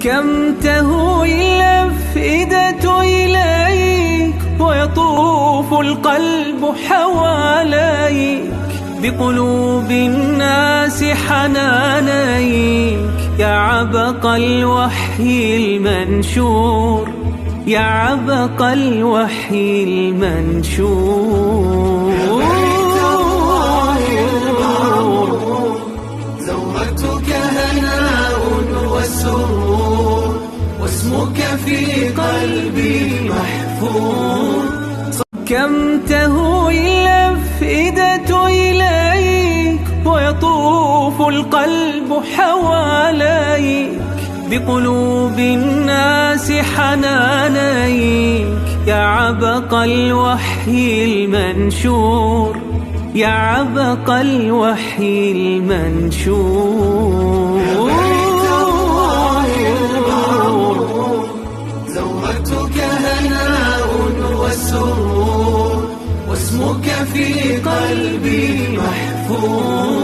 كم تهوي الأفئدة إليك ويطوف القلب حواليك بقلوب الناس حنانيك يا عبق الوحي المنشور، يا عبق الوحي المنشور. زورتك هناء وسرور، واسمك في قلبي محفور. كم تهوي الأفئدة إليك ويطوف القلب حواليك بقلوب الناس حنانيك يا عبق الوحي المنشور، يا عبق الوحي المنشور. زورتك هناء وسرور، واسمك في قلبي محفور.